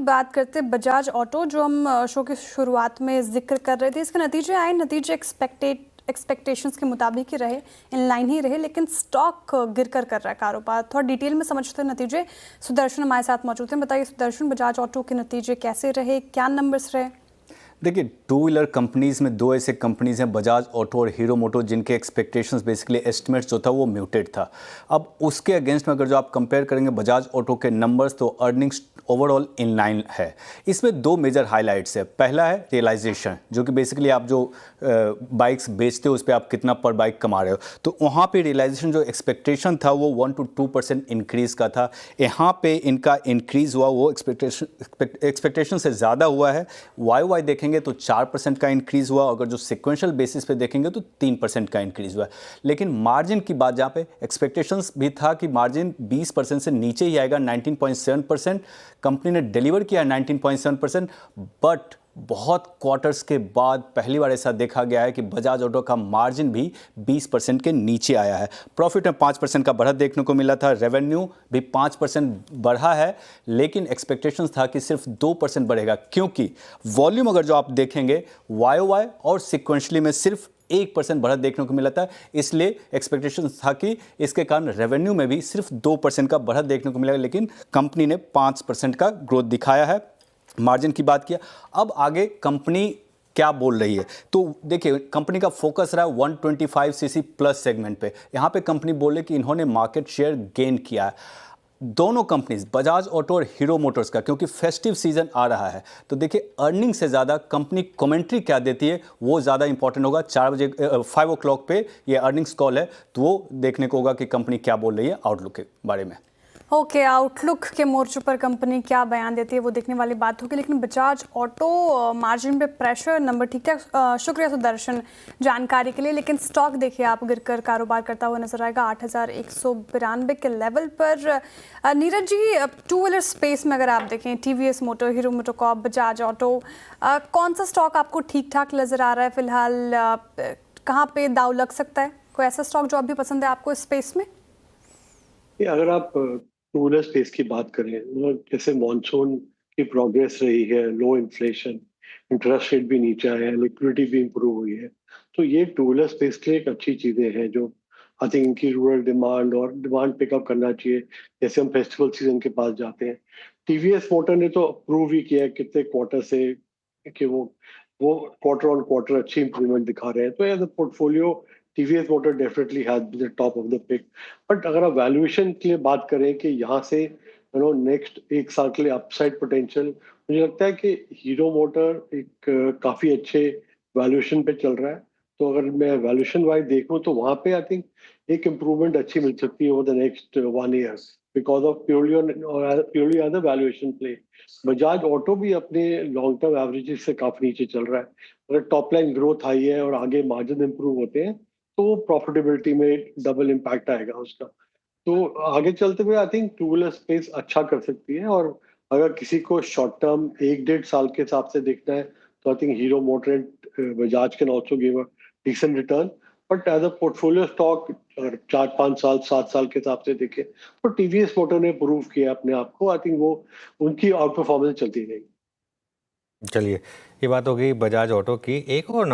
बात करते हैं बजाज ऑटो, जो हम शो की शुरुआत में जिक्र कर रहे थे। इसके नतीजे आए, नतीजे एक्सपेक्टेशंस के मुताबिक ही रहे, इन लाइन ही रहे, लेकिन स्टॉक गिर कर रहा है कारोबार। थोड़ा डिटेल में समझते हैं नतीजे। सुदर्शन हमारे साथ मौजूद हैं। बताइए सुदर्शन, बजाज ऑटो के नतीजे कैसे रहे, क्या नंबर्स रहे? देखिए, टू व्हीलर कंपनीज़ में दो ऐसे कंपनीज़ हैं, बजाज ऑटो और हीरो मोटो, जिनके एक्सपेक्टेशंस बेसिकली एस्टिमेट्स जो था वो म्यूटेड था। अब उसके अगेंस्ट में अगर जो आप कंपेयर करेंगे बजाज ऑटो के नंबर्स, तो अर्निंग्स ओवरऑल इन लाइन है। इसमें दो मेजर हाइलाइट्स है। पहला है रियलाइजेशन, जो कि बेसिकली आप जो बाइक्स बेचते हो उस पर आप कितना पर बाइक कमा रहे हो, तो वहाँ पे रियलाइजेशन जो एक्सपेक्टेशन था वो 1 to 2% इंक्रीज़ का था। यहाँ पे इनका इंक्रीज़ हुआ वो एक्सपेक्टेशन से ज़्यादा हुआ है। वाई देखेंगे तो 4% का इंक्रीज़ हुआ, अगर जो सिक्वेंशियल बेसिस पे देखेंगे तो 3% का इंक्रीज़ हुआ। लेकिन मार्जिन की बात, जहाँ पे एक्सपेक्टेशंस भी था कि मार्जिन 20% से नीचे ही आएगा, 19.7%, कंपनी ने डिलीवर किया 19.7%। बट बहुत क्वार्टर्स के बाद पहली बार ऐसा देखा गया है कि बजाज ऑटो का मार्जिन भी 20% के नीचे आया है। प्रॉफिट में 5% का बढ़त देखने को मिला था, रेवेन्यू भी 5% बढ़ा है, लेकिन एक्सपेक्टेशंस था कि सिर्फ 2% बढ़ेगा, क्योंकि वॉल्यूम अगर जो आप देखेंगे वाई और सिक्वेंशली में सिर्फ 1% बढ़त देखने को मिला था। इसलिए एक्सपेक्टेशन था कि इसके कारण रेवेन्यू में भी सिर्फ 2% का बढ़त देखने को मिलेगा, लेकिन कंपनी ने 5% का ग्रोथ दिखाया है। मार्जिन की बात किया, अब आगे कंपनी क्या बोल रही है, तो देखिए कंपनी का फोकस रहा 125 सीसी प्लस सेगमेंट पे। यहाँ पे कंपनी बोले कि इन्होंने मार्केट शेयर गेन किया है। दोनों कंपनीज बजाज ऑटो और हीरो मोटर्स का, क्योंकि फेस्टिव सीजन आ रहा है, तो देखिए अर्निंग से ज़्यादा कंपनी कमेंट्री क्या देती है वो ज़्यादा इंपॉर्टेंट होगा। 4 बजे 5 o'clock पे ये अर्निंग्स कॉल है, तो वो देखने को होगा कि कंपनी क्या बोल रही है आउटलुक के बारे में। ओके, आउटलुक के मोर्चे पर कंपनी क्या बयान देती है वो देखने वाली बात होगी। लेकिन बजाज ऑटो मार्जिन पे प्रेशर, नंबर ठीक ठाक। शुक्रिया सुदर्शन जानकारी के लिए। लेकिन स्टॉक देखिए आप गिरकर कारोबार करता हुआ नजर आएगा 8,192 के लेवल पर। Neeraj ji, two wheeler space में अगर आप देखें, TVS motor, hero MotoCorp, Bajaj auto, कौन सा स्टॉक आपको ठीक ठाक नजर आ रहा है फिलहाल? कहाँ पे दाव लग सकता है? कोई ऐसा स्टॉक जो अभी पसंद है आपको इस स्पेस में? अगर आप टू व्हीलर स्पेस की बात करें, जैसे मॉनसून की प्रोग्रेस रही है, लो इन्फ्लेशन, इंटरेस्ट रेट भी नीचे आया है, लिक्विडिटी भी इंप्रूव हुई है, तो ये टू व्हीलर स्पेस के लिए एक अच्छी चीजें हैं जो आई थिंक इनकी रूरल डिमांड और डिमांड पिकअप करना चाहिए। जैसे हम फेस्टिवल सीजन के पास जाते हैं, टीवीएस मोटर ने तो अप्रूव ही किया है कितने क्वार्टर से कि वो क्वार्टर ऑन क्वार्टर अच्छी इंप्रूवमेंट दिखा रहे हैं। तो as a portfolio TVS Motor definitely has been the top of the pick. But अगर आप वैल्यूएशन के लिए बात करें कि यहाँ से नेक्स्ट एक साल के लिए अपसाइड पोटेंशियल, मुझे लगता है कि हीरो मोटर एक काफी अच्छे वैल्यूएशन पे चल रहा है। तो अगर मैं वैल्यूएशन वाइज देखूं तो वहां पे आई थिंक एक इम्प्रूवमेंट अच्छी मिल सकती है over the next 1 year because of purely as a valuation play. Bajaj Auto भी अपने लॉन्ग टर्म एवरेजेस से काफी नीचे चल रहा है। अगर टॉप लाइन ग्रोथ हाई है और आगे मार्जिन इंप्रूव होते हैं तो प्रॉफिटेबिलिटी में डबल इम्पैक्ट आएगा उसका। तो आगे चलते हुए I think two wheeler space अच्छा कर सकती है। और अगर किसी को शॉर्ट टर्म 1-1.5 साल के हिसाब से देखना है तो I think Hero Motor and Bajaj can also give a decent return. But as a portfolio stock अगर 4-5 साल 7 साल के हिसाब से देखें तो टीवीएस मोटर ने प्रूव किया अपने आप को। आई थिंक वो उनकी आउट परफॉर्मेंस चलती रहेगी। चलिए, ये बात हो गई बजाज ऑटो की। एक और